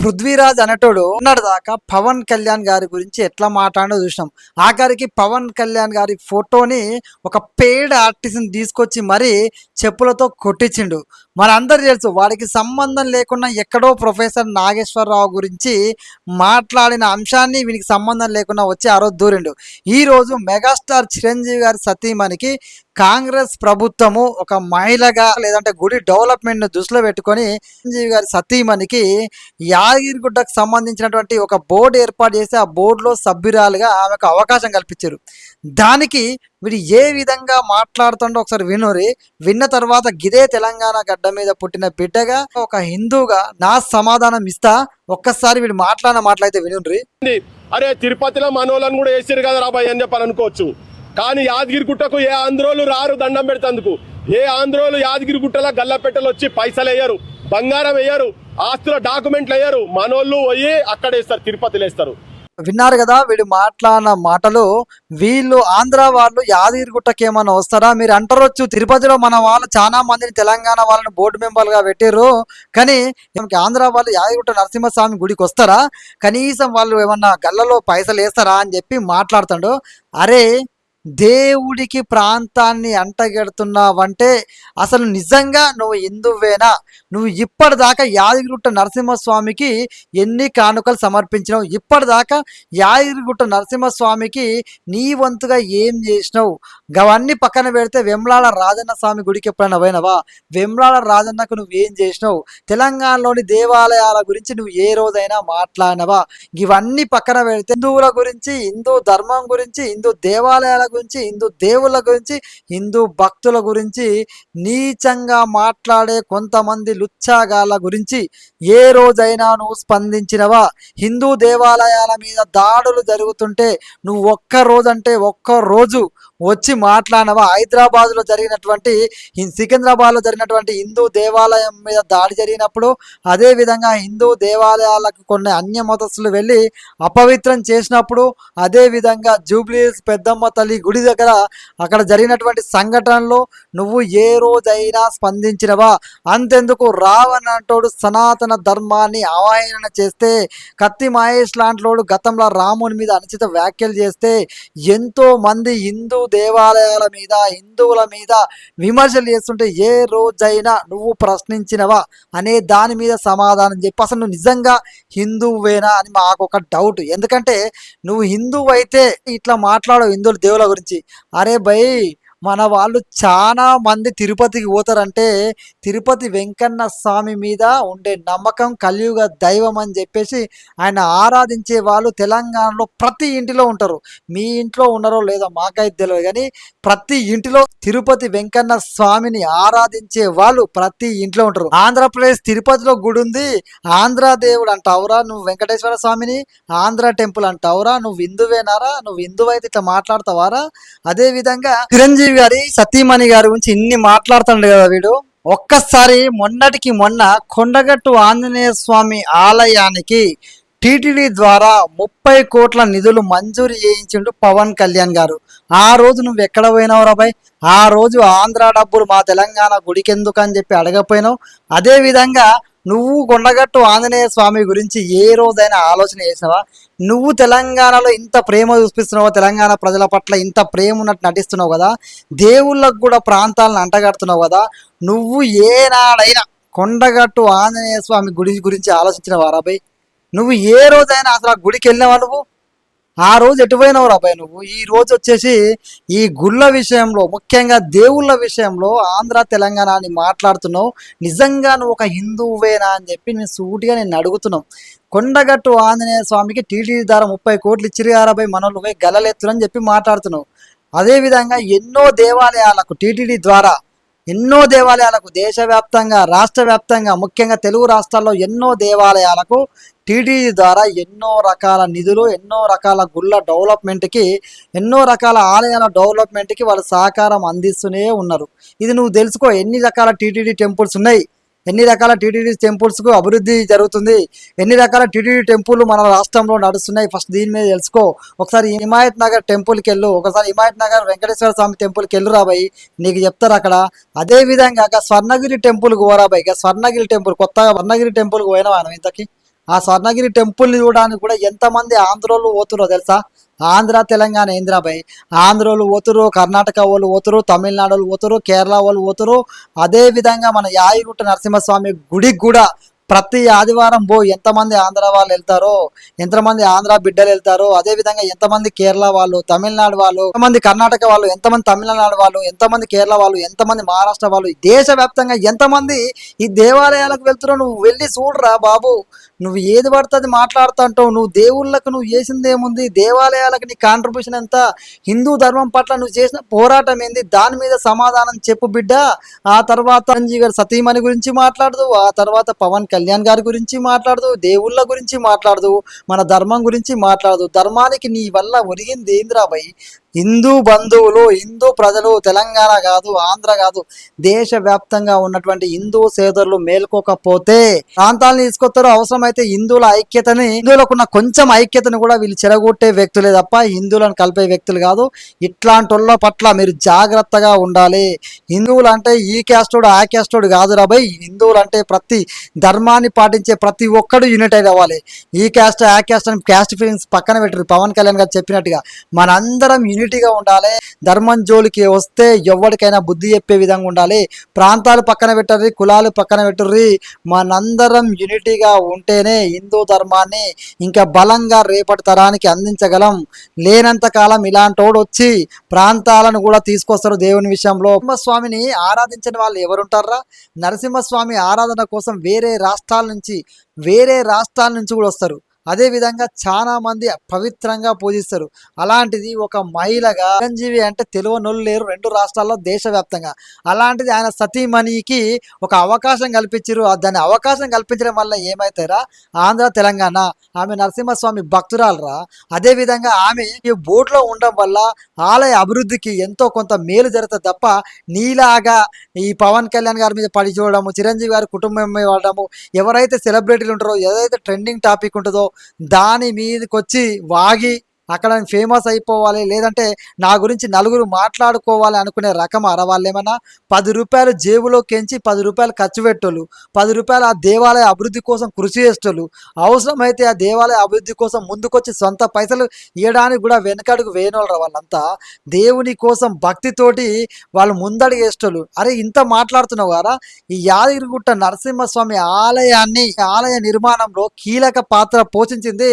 పృథ్వీరాజ్ అనేటోడు ఉన్నాడు దాకా పవన్ కళ్యాణ్ గారి గురించి ఎట్లా మాట్లాడో చూసినాం. ఆఖరికి పవన్ కళ్యాణ్ గారి ఫోటోని ఒక పెయిడ్ ఆర్టిస్ట్ని తీసుకొచ్చి మరీ చెప్పులతో కొట్టించిండు. మనందరూ తెలుసు వాడికి సంబంధం లేకుండా ఎక్కడో ప్రొఫెసర్ నాగేశ్వరరావు గురించి మాట్లాడిన అంశాన్ని వీనికి సంబంధం లేకుండా వచ్చి ఆ రోజు దూరిండు. ఈరోజు మెగాస్టార్ చిరంజీవి గారి సతీమణికి కాంగ్రెస్ ప్రభుత్వము ఒక మహిళగా లేదంటే గుడి డెవలప్మెంట్ను దృష్టిలో పెట్టుకొని చిరంజీవి గారి సతీమణికి యాదగిరిగుట్టకు సంబంధించినటువంటి ఒక బోర్డు ఏర్పాటు చేసి ఆ బోర్డులో సభ్యురాలుగా ఆమెకు అవకాశం కల్పించారు. దానికి వీడు ఏ విధంగా మాట్లాడుతుండో ఒకసారి వినురి. విన్న తర్వాత గిదే తెలంగాణ గడ్డ మీద పుట్టిన బిడ్డగా ఒక హిందూగా నా సమాధానం ఇస్తా. ఒక్కసారి వీడు మాట్లాడితే వినురి. అరే తిరుపతిలో మనోళ్ళని కూడా వేసారు కదా రాబాయ్ అని చెప్పని అనుకోవచ్చు, కానీ యాదగిరిగుట్టకు ఏ ఆంధ్రోలు రారు దండం పెడతందుకు. ఏ ఆంధ్రోలు యాదగిరిగుట్టలో గల్లపెట్టలు వచ్చి పైసలు వేయరు, బంగారం వేయరు, ఆస్తుల డాక్యుమెంట్లు వేయరు. మనోళ్ళు పోయి అక్కడ వేస్తారు, తిరుపతిలో వేస్తారు. విన్నారు కదా వీడు మాట్లాడిన మాటలు. వీళ్ళు ఆంధ్ర వాళ్ళు యాదగిరిగుట్టకి ఏమన్నా వస్తారా? మీరు అంటారొచ్చు తిరుపతిలో మన వాళ్ళు చాలా మందిని తెలంగాణ వాళ్ళని బోర్డు మెంబర్లుగా పెట్టారు, కానీ ఆంధ్ర వాళ్ళు యాదగిరిగుట్ట నరసింహస్వామి గుడికి వస్తారా? కనీసం వాళ్ళు ఏమన్నా గల్లలో పైసలు వేస్తారా అని చెప్పి మాట్లాడుతాడు. అరే దేవుడికి ప్రాంతాన్ని అంటగెడుతున్నావంటే అసలు నిజంగా నువ్వు హిందువేనా? నువ్వు ఇప్పటిదాకా యాదగిరిగుట్ట నరసింహస్వామికి ఎన్ని కానుకలు సమర్పించినావు? ఇప్పటిదాకా యాదగిరిగుట్ట నరసింహస్వామికి నీ వంతుగా ఏం చేసినావు? అవన్నీ పక్కన పెడితే వెమ్లాడ రాజన్న స్వామి గుడికి ఎప్పుడైనా పోయినావా? వెమ్లాడ రాజన్నకు నువ్వేం చేసినావు? తెలంగాణలోని దేవాలయాల గురించి నువ్వు ఏ రోజైనా మాట్లాడినవా? ఇవన్నీ పక్కన పెడితే హిందువుల గురించి, హిందూ ధర్మం గురించి, హిందూ దేవాలయాల గురించి, హిందూ దేవుళ్ళ గురించి, హిందూ భక్తుల గురించి నీచంగా మాట్లాడే కొంతమంది లుచ్చాగాళ్ళ గురించి ఏ రోజైనా నువ్వు స్పందించినవా? హిందూ దేవాలయాల మీద దాడులు జరుగుతుంటే నువ్వు ఒక్క రోజు వచ్చి మాట్లాడినవా? హైదరాబాద్లో జరిగినటువంటి సికింద్రాబాద్లో జరిగినటువంటి హిందూ దేవాలయం మీద దాడి జరిగినప్పుడు, అదేవిధంగా హిందూ దేవాలయాలకు కొన్ని అన్య మతస్థులు వెళ్ళి అపవిత్రం చేసినప్పుడు, అదేవిధంగా జూబ్లీహిల్స్ పెద్దమ్మ తల్లి గుడి దగ్గర అక్కడ జరిగినటువంటి సంఘటనలో నువ్వు ఏ రోజైనా స్పందించినవా? అంతెందుకు రావణంటోడు సనాతన ధర్మాన్ని అవహేళన చేస్తే, కత్తి మహేష్ లాంటి గతంలో రాముని మీద అనుచిత వ్యాఖ్యలు చేస్తే, ఎంతో మంది హిందూ దేవాలయాల మీద, హిందువుల మీద విమర్శలు చేస్తుంటే ఏ రోజైనా నువ్వు ప్రశ్నించినవా అనే దాని మీద సమాధానం చెప్పి అసలు నువ్వు నిజంగా హిందువేనా అని మాకు ఒక డౌట్. ఎందుకంటే నువ్వు హిందువు అయితే ఇట్లా మాట్లాడవు హిందువుల దేవుల గురించి. అరే భయ్, మన వాళ్ళు చాలా మంది తిరుపతికి పోతారంటే తిరుపతి వెంకన్న స్వామి మీద ఉండే నమ్మకం కలియుగ దైవం అని చెప్పేసి ఆయన ఆరాధించే వాళ్ళు తెలంగాణలో ప్రతి ఇంటిలో ఉంటారు. మీ ఇంట్లో ఉన్నారో లేదో మాకైతే తెలియదు, కానీ ప్రతి ఇంటిలో తిరుపతి వెంకన్న స్వామిని ఆరాధించే వాళ్ళు ప్రతి ఇంట్లో ఉంటారు. ఆంధ్రప్రదేశ్ తిరుపతిలో గుడి ఉంది, ఆంధ్ర దేవుడు అంటావురా నువ్వు? వెంకటేశ్వర స్వామిని ఆంధ్ర టెంపుల్ అంటావురా? నువ్వు హిందువేనారా? నువ్వు హిందువైతే ఇట్లా మాట్లాడతావారా? అదే విధంగా చిరంజీవి గారి సతీమణి గారి గురించి ఇన్ని మాట్లాడుతుండే కదా వీడు. ఒక్కసారి మొన్నటికి మొన్న కొండగట్టు ఆంజనేయ స్వామి ఆలయానికి టీటీడీ ద్వారా 30 కోట్ల నిధులు మంజూరు చేయించిండు పవన్ కళ్యాణ్ గారు. ఆ రోజు నువ్వు ఎక్కడ పోయినావు రాబాయ్? ఆ రోజు ఆంధ్ర డబ్బులు మా తెలంగాణ గుడికి ఎందుకు అని చెప్పి అడగపోయినావు. అదేవిధంగా నువ్వు కొండగట్టు ఆంజనేయ స్వామి గురించి ఏ రోజైనా ఆలోచన చేసినావా? నువ్వు తెలంగాణలో ఇంత ప్రేమ చూపిస్తున్నావు, తెలంగాణ ప్రజల పట్ల ఇంత ప్రేమ ఉన్నట్టు నటిస్తున్నావు కదా, దేవుళ్ళకు కూడా ప్రాంతాలను అంటగడుతున్నావు కదా, నువ్వు ఏనాడైనా కొండగట్టు ఆంజనేయ స్వామి గుడి గురించి ఆలోచించినవా రాబాయ్? నువ్వు ఏ రోజైనా అసలు ఆ గుడికి వెళ్ళినావా? నువ్వు ఆ రోజు ఎటుపోయినావు రాబాయ్? నువ్వు ఈ రోజు వచ్చేసి ఈ గుళ్ళ విషయంలో, ముఖ్యంగా దేవుళ్ళ విషయంలో ఆంధ్ర తెలంగాణ అని మాట్లాడుతున్నావు. నిజంగా నువ్వు ఒక హిందువేనా అని చెప్పి నేను సూటిగా నేను అడుగుతున్నావు. కొండగట్టు ఆంజనేయ స్వామికి టీటీడీ ద్వారా 30 కోట్లు ఇచ్చిరు రాబాయ్, మనోళ్ళు పోయి గలలెత్తురని చెప్పి మాట్లాడుతున్నావు. అదేవిధంగా ఎన్నో దేవాలయాలకు టీటీడీ ద్వారా, ఎన్నో దేవాలయాలకు దేశవ్యాప్తంగా, రాష్ట్ర వ్యాప్తంగా, ముఖ్యంగా తెలుగు రాష్ట్రాల్లో ఎన్నో దేవాలయాలకు టీటీడీ ద్వారా ఎన్నో రకాల నిధులు, ఎన్నో రకాల గుళ్ళ డెవలప్మెంట్కి, ఎన్నో రకాల ఆలయాల డెవలప్మెంట్కి వాళ్ళు సహకారం అందిస్తూనే ఉన్నారు. ఇది నువ్వు తెలుసుకో. ఎన్ని రకాల టీటీడీ టెంపుల్స్ ఉన్నాయి, ఎన్ని రకాల టీటీడీ టెంపుల్స్కు అభివృద్ధి జరుగుతుంది, ఎన్ని రకాల టీటీడీ టెంపుల్ మన రాష్ట్రంలో నడుస్తున్నాయి, ఫస్ట్ దీని మీద తెలుసుకో. ఒకసారి హిమాయత్ నగర్ టెంపుల్కి వెళ్ళు, ఒకసారి హిమాయత్ నగర్ వెంకటేశ్వర స్వామి టెంపుల్కి వెళ్ళు రాబాయి, నీకు చెప్తారు అక్కడ. అదేవిధంగా స్వర్ణగిరి టెంపుల్కి పోరాబాయి. స్వర్ణగిరి టెంపుల్, కొత్తగా స్వర్ణగిరి టెంపుల్కి పోయినావా ఇంతకి? ఆ స్వర్ణగిరి టెంపుల్ని చూడడానికి కూడా ఎంతమంది ఆంధ్రోళ్ళు పోతురో తెలుసా. ఆంధ్ర తెలంగాణ ఏంద్రాబాయ్, ఆంధ్రోళ్ళు పోతురు, కర్ణాటక వాళ్ళు పోతురు, తమిళనాడు వాళ్ళు పోతురు, కేరళ వాళ్ళు పోతురు. అదే విధంగా మన యాదగిరిగుట్ట నరసింహస్వామి గుడికి కూడా ప్రతి ఆదివారం ఎంతమంది ఆంధ్ర వాళ్ళు వెళ్తారో, ఎంతమంది ఆంధ్ర బిడ్డలు వెళ్తారో, అదే విధంగా ఎంతమంది కేరళ వాళ్ళు, తమిళనాడు వాళ్ళు, ఎంతమంది కర్ణాటక వాళ్ళు, ఎంతమంది తమిళనాడు వాళ్ళు, ఎంతమంది కేరళ వాళ్ళు, ఎంతమంది మహారాష్ట్ర వాళ్ళు, దేశవ్యాప్తంగా ఎంతమంది ఈ దేవాలయాలకు వెళ్తున్నారో నువ్వు వెళ్ళి చూడరా బాబు. నువ్వు ఏది పడుతుంది మాట్లాడుతుంటావు, నువ్వు దేవుళ్ళకు నువ్వు చేసింది ఏముంది, దేవాలయాలకు నీ కాంట్రిబ్యూషన్ ఎంత, హిందూ ధర్మం పట్ల నువ్వు చేసిన పోరాటం ఏంది, దాని మీద సమాధానం చెప్పు బిడ్డ. ఆ తర్వాత చిరంజీవి గారి సతీమణి గురించి మాట్లాడదు, ఆ తర్వాత పవన్ కళ్యాణ్ గారి గురించి మాట్లాడదు, దేవుళ్ళ గురించి మాట్లాడదు, మన ధర్మం గురించి మాట్లాడదు. ధర్మానికి నీ వల్ల ఒరిగింది ఏంద్రాబాయ్. హిందూ బంధువులు, హిందూ ప్రజలు, తెలంగాణ కాదు, ఆంధ్ర కాదు, దేశవ్యాప్తంగా ఉన్నటువంటి హిందూ సోదరులు మేల్కోకపోతే ప్రాంతాలను తీసుకొస్తారు. అవసరమైతే హిందువుల ఐక్యతని, హిందువులకున్న కొంచెం ఐక్యతను కూడా వీళ్ళు చెరగొట్టే వ్యక్తులే తప్ప హిందువులను కలిపే వ్యక్తులు కాదు. ఇట్లాంటి వాళ్ళ పట్ల మీరు జాగ్రత్తగా ఉండాలి. హిందువులు అంటే ఈ క్యాస్టోడు ఆ క్యాస్టోడు కాదు రాబాయ్. హిందువులు అంటే ప్రతి ధర్మాన్ని పాటించే ప్రతి ఒక్కడు యూనిటైడ్ అవ్వాలి. ఈ క్యాస్ట్ ఆ క్యాస్ట్ అని క్యాస్ట్ ఫీలింగ్స్ పక్కన పెట్టరు. పవన్ కళ్యాణ్ గారు చెప్పినట్టుగా మనందరం యూనిటీగా ఉండాలి. ధర్మం జోలికి వస్తే ఎవరికైనా బుద్ధి చెప్పే విధంగా ఉండాలి. ప్రాంతాలు పక్కన పెట్టర్రి, కులాలు పక్కన పెట్టుర్రి. మనందరం యూనిటీగా ఉంటేనే హిందూ ధర్మాన్ని ఇంకా బలంగా రేపటి తరానికి అందించగలం. లేనంత కాలం ఇలాంటోడు వచ్చి ప్రాంతాలను కూడా తీసుకొస్తారు దేవుని విషయంలో. నరసింహస్వామిని ఆరాధించని వాళ్ళు ఎవరుంటారా? నరసింహస్వామి ఆరాధన కోసం వేరే రాష్ట్రాల నుంచి కూడా వస్తారు. అదే విధంగా చాలా మంది పవిత్రంగా పూజిస్తారు. అలాంటిది ఒక మహిళగా చిరంజీవి అంటే తెలియనోళ్ళు లేరు రెండు రాష్ట్రాల్లో, దేశవ్యాప్తంగా. అలాంటిది ఆయన సతీమణికి ఒక అవకాశం కల్పించారు. దాని అవకాశం కల్పించడం వల్ల ఏమైతారా, ఆంధ్ర తెలంగాణ ఆమె నరసింహస్వామి భక్తురాలరా. అదే విధంగా ఆమె ఈ బోర్డులో ఉండడం వల్ల ఆలయ అభివృద్ధికి ఎంతో కొంత మేలు జరుగుతుంది తప్ప నీలాగా ఈ పవన్ కళ్యాణ్ గారి మీద పడి చూడడము, చిరంజీవి గారి కుటుంబం మీద వాడడము, ఎవరైతే సెలబ్రిటీలు ఉంటారో, ఏదైతే ట్రెండింగ్ టాపిక్ ఉంటుందో దాని మీదకి వచ్చి వాగి అక్కడ ఫేమస్ అయిపోవాలి, లేదంటే నా గురించి నలుగురు మాట్లాడుకోవాలి అనుకునే రకం అరవాళ్ళు ఏమన్నా. 10 రూపాయలు జేబులోకించి 10 రూపాయలు ఖర్చు పెట్టోళ్ళు, 10 రూపాయలు ఆ దేవాలయ అభివృద్ధి కోసం కృషి చేసేటోళ్ళు, అవసరమైతే ఆ దేవాలయ అభివృద్ధి కోసం ముందుకొచ్చి సొంత పైసలు ఇవ్వడానికి కూడా వెనకడుగు వేయనోళ్ళరా వాళ్ళంతా. దేవుని కోసం భక్తితోటి వాళ్ళు ముందడుగు వేసేటోళ్ళు. అరే ఇంత మాట్లాడుతున్నావు కదా, ఈ యాదగిరిగుట్ట నరసింహస్వామి ఆలయ నిర్మాణంలో కీలక పాత్ర పోషించింది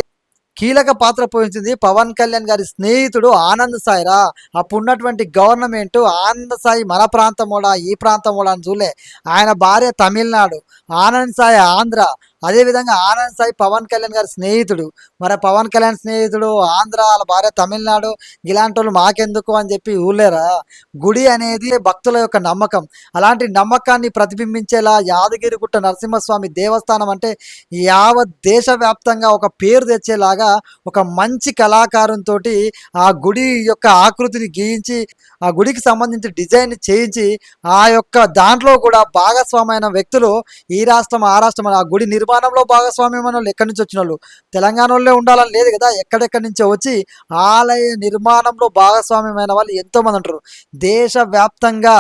పవన్ కళ్యాణ్ గారి స్నేహితుడు ఆనంద్ సాయి రా. అప్పుడున్నటువంటి గవర్నమెంట్ ఆనంద్ సాయి మన ప్రాంతమోడా ఈ ప్రాంతమోడా అని చూలే. ఆయన భార్య తమిళనాడు, ఆనంద్ సాయి ఆంధ్ర. అదేవిధంగా ఆనంద్ సాయి పవన్ కళ్యాణ్ గారి స్నేహితుడు. మరి పవన్ కళ్యాణ్ స్నేహితుడు ఆంధ్ర, వాళ్ళ భార్య తమిళనాడు. ఇలాంటి వాళ్ళు మాకెందుకు అని చెప్పి ఊళ్ళేరా. గుడి అనేది భక్తుల యొక్క నమ్మకం. అలాంటి నమ్మకాన్ని ప్రతిబింబించేలా యాదగిరిగుట్ట నరసింహస్వామి దేవస్థానం అంటే యావత్ దేశవ్యాప్తంగా ఒక పేరు తెచ్చేలాగా ఒక మంచి కళాకారునితో ఆ గుడి యొక్క ఆకృతిని గీయించి, ఆ గుడికి సంబంధించి డిజైన్ చేయించి, ఆ యొక్క దాంట్లో కూడా భాగస్వామైన వ్యక్తులు ఈ రాష్ట్రం ఆ రాష్ట్రం ఆ గుడి నిర్మాణంలో భాగస్వామ్యమైన వాళ్ళు ఎక్కడి నుంచి వచ్చిన వాళ్ళు, తెలంగాణ వాళ్ళే ఉండాలని లేదు కదా, ఎక్కడెక్కడి నుంచో వచ్చి ఆలయ నిర్మాణంలో భాగస్వామ్యమైన వాళ్ళు ఎంతోమంది ఉంటారు. దేశవ్యాప్తంగా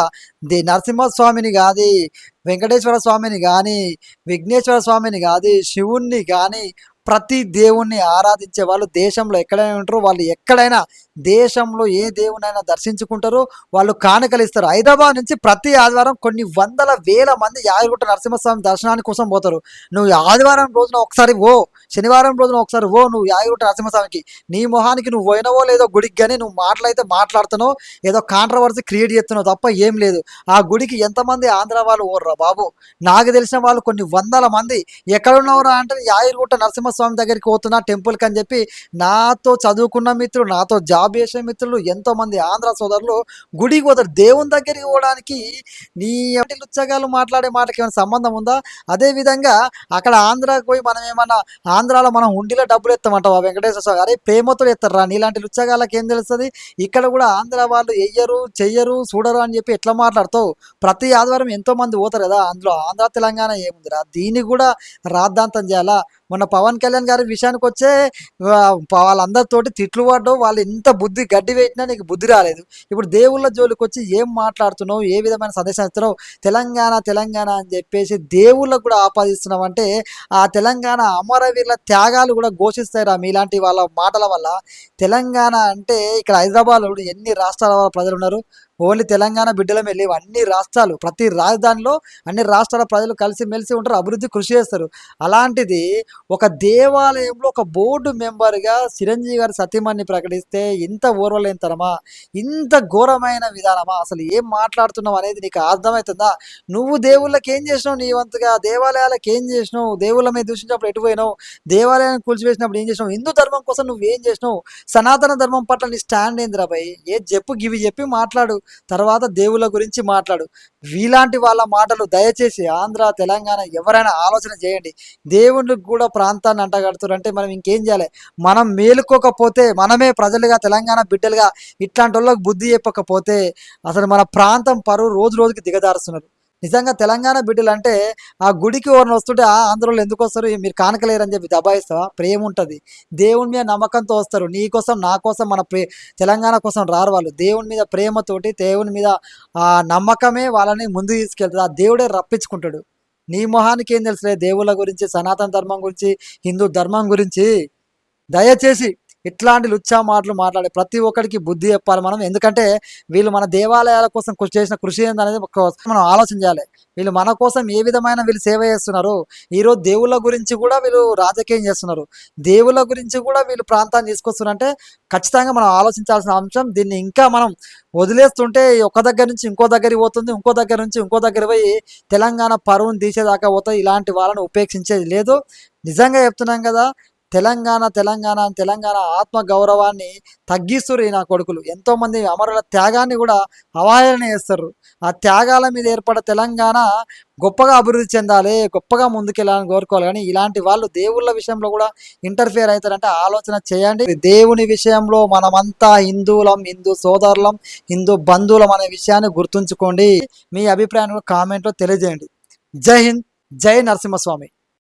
నరసింహస్వామిని కాదు, వెంకటేశ్వర స్వామిని కానీ, విఘ్నేశ్వర స్వామిని కాదు, శివుణ్ణి కానీ, ప్రతి దేవుణ్ణి ఆరాధించే వాళ్ళు దేశంలో ఎక్కడైనా ఉంటారు. వాళ్ళు ఎక్కడైనా దేశంలో ఏ దేవునైనా దర్శించుకుంటారు, వాళ్ళు కానుకలు ఇస్తారు. హైదరాబాద్ నుంచి ప్రతి ఆదివారం కొన్ని వందల వేల మంది యాదగిరిగుట్ట నరసింహస్వామి దర్శనానికి కోసం పోతారు. నువ్వు ఆదివారం రోజున ఒకసారి శనివారం రోజున ఒకసారి నువ్వు యాదగిరిగుట్ట నరసింహస్వామికి. నీ మొహానికి నువ్వు పోయినవో లేదో గుడికి, కానీ నువ్వు మాటలైతే మాట్లాడుతున్నావు, ఏదో కాంట్రవర్సీ క్రియేట్ చేస్తున్నావు తప్ప ఏం లేదు. ఆ గుడికి ఎంతమంది ఆంధ్ర వాళ్ళు ఓర్రా బాబు. నాకు తెలిసిన వాళ్ళు కొన్ని వందల మంది. ఎక్కడున్నవరా అంటే యాదగిరిగుట్ట నరసింహస్వామి దగ్గరికి పోతున్నా టెంపుల్కి అని చెప్పి నాతో చదువుకున్న మిత్రులు, నాతో జాబ్ చేసే మిత్రులు, ఎంతోమంది ఆంధ్ర సోదరులు గుడికి పోతారు. దేవుని దగ్గరికి పోవడానికి నీ లుచ్చగాలు మాట్లాడే మాటకి ఏమైనా సంబంధం ఉందా? అదేవిధంగా అక్కడ ఆంధ్రాకి పోయి మనం ఏమన్నా ఆంధ్రాలో మనం హుండీలో డబ్బులు ఎత్తామంటావా వెంకటేశ్వర స్వామి? అరే ప్రేమతో ఎత్తారా, నీలాంటి లుచ్చగాళ్ళకి ఏం తెలుస్తుంది? ఇక్కడ కూడా ఆంధ్ర వాళ్ళు ఎయ్యరు చెయ్యరు చూడరు అని చెప్పి ఎట్లా మాట్లాడతావు? ప్రతి ఆదివారం ఎంతో మంది పోతారు కదా, అందులో ఆంధ్ర తెలంగాణ ఏముందిరా? దీన్ని కూడా రాద్ధాంతం చేయాలా? మొన్న పవన్ కళ్యాణ్ గారి విషయానికి వచ్చే వాళ్ళందరితోటి తిట్లు పడ్డావు, వాళ్ళు ఎంత బుద్ధి గడ్డి వేసినా నీకు బుద్ధి రాలేదు. ఇప్పుడు దేవుళ్ళ జోలికి వచ్చి ఏం మాట్లాడుతున్నావు, ఏ విధమైన సందేశం ఇస్తున్నావు? తెలంగాణ తెలంగాణ అని చెప్పేసి దేవుళ్ళకు కూడా ఆపాదిస్తున్నావు అంటే ఆ తెలంగాణ అమరవీరుల త్యాగాలు కూడా ఘోషిస్తాయిరా మీలాంటి వాళ్ళ మాటల వల్ల. తెలంగాణ అంటే ఇక్కడ హైదరాబాద్లో ఎన్ని రాష్ట్రాల వాళ్ళ ప్రజలు ఉన్నారు? ఓన్లీ తెలంగాణ బిడ్డలమే లేవు, అన్ని రాష్ట్రాలు, ప్రతి రాజధానిలో అన్ని రాష్ట్రాల ప్రజలు కలిసిమెలిసి ఉంటారు, అభివృద్ధి కృషి చేస్తారు. అలాంటిది ఒక దేవాలయంలో ఒక బోర్డు మెంబర్గా చిరంజీవి గారి సతీమణిని ప్రకటిస్తే ఇంత ఓర్వలేనితనమా, ఇంత ఘోరమైన విధానమా? అసలు ఏం మాట్లాడుతున్నావు అనేది నీకు అర్థమవుతుందా? నువ్వు దేవుళ్ళకి ఏం చేసినావు? నీ వంతుగా దేవాలయాలకు ఏం చేసినావు? దేవుళ్ళ మీద దూషించినప్పుడు ఎటు పోయినావు? దేవాలయాన్ని కూల్చివేసినప్పుడు ఏం చేసినావు? హిందూ ధర్మం కోసం నువ్వు ఏం చేసినావు? సనాతన ధర్మం పట్ల నీ స్టాండ్ ఏందిరా భయ్? ఏ చెప్పు, గివి చెప్పి మాట్లాడు, తర్వాత దేవుళ్ళ గురించి మాట్లాడు. వీలాంటి వాళ్ళ మాటలు దయచేసి ఆంధ్ర తెలంగాణ ఎవరైనా ఆలోచన చేయండి. దేవుళ్ళకి కూడా ప్రాంతాన్ని అంటగడుతురంటే మనం ఇంకేం చేయాలి? మనం మేలుకోకపోతే, మనమే ప్రజలుగా తెలంగాణ బిడ్డలుగా ఇట్లాంటి వాళ్ళకి బుద్ధి చెప్పకపోతే అసలు మన ప్రాంతం పరువు రోజు రోజుకి దిగజారుస్తున్నారు. నిజంగా తెలంగాణ బిడ్డలు అంటే ఆ గుడికి ఎవరిని వస్తుంటే ఆంధ్రలో ఎందుకు వస్తారు, మీరు కానకలేరని చెప్పి దబాయిస్తావా? ప్రేమ ఉంటుంది, దేవుని మీద నమ్మకంతో వస్తారు. నీ కోసం నా కోసం మన తెలంగాణ కోసం రారు వాళ్ళు. దేవుని మీద ప్రేమతోటి, దేవుని మీద ఆ నమ్మకమే వాళ్ళని ముందుకు తీసుకెళ్తుంది. ఆ దేవుడే రప్పించుకుంటాడు. నీ మొహానికి ఏం తెలుసులే దేవుళ్ళ గురించి, సనాతన ధర్మం గురించి, హిందూ ధర్మం గురించి. దయచేసి ఇట్లాంటి లుచ్చా మాటలు మాట్లాడే ప్రతి ఒక్కరికి బుద్ధి చెప్పాలి మనం. ఎందుకంటే వీళ్ళు మన దేవాలయాల కోసం చేసిన కృషి ఏందనేది మనం ఆలోచన చేయాలి. వీళ్ళు మన కోసం ఏ విధమైన వీళ్ళు సేవ చేస్తున్నారు. ఈరోజు దేవుళ్ళ గురించి కూడా వీళ్ళు రాజకీయం చేస్తున్నారు, దేవుళ్ళ గురించి కూడా వీళ్ళు ప్రాంతాన్ని తీసుకొస్తున్నారంటే ఖచ్చితంగా మనం ఆలోచించాల్సిన అంశం. దీన్ని ఇంకా మనం వదిలేస్తుంటే ఒక దగ్గర నుంచి ఇంకో దగ్గరికి పోతుంది, ఇంకో దగ్గర నుంచి ఇంకో దగ్గర పోయి తెలంగాణ పరువును తీసేదాకా పోతుంది. ఇలాంటి వాళ్ళని ఉపేక్షించేది లేదు. నిజంగా చెప్తున్నాం కదా, తెలంగాణ తెలంగాణ అని తెలంగాణ ఆత్మ గౌరవాన్ని తగ్గిస్తున్నారు ఈ నా కొడుకులు. ఎంతోమంది అమరుల త్యాగాన్ని కూడా అవహేళన చేస్తారు. ఆ త్యాగాల మీద ఏర్పడ తెలంగాణ గొప్పగా అభివృద్ధి చెందాలి, గొప్పగా ముందుకెళ్ళాలని కోరుకోవాలి. కానీ ఇలాంటి వాళ్ళు దేవుళ్ళ విషయంలో కూడా ఇంటర్ఫియర్ అవుతారంటే ఆలోచన చేయండి. దేవుని విషయంలో మనమంతా హిందువులం, హిందూ సోదరులం, హిందూ బంధువులం అనే విషయాన్ని గుర్తుంచుకోండి. మీ అభిప్రాయాన్ని కామెంట్లో తెలియజేయండి. జై హింద్, జై నరసింహస్వామి.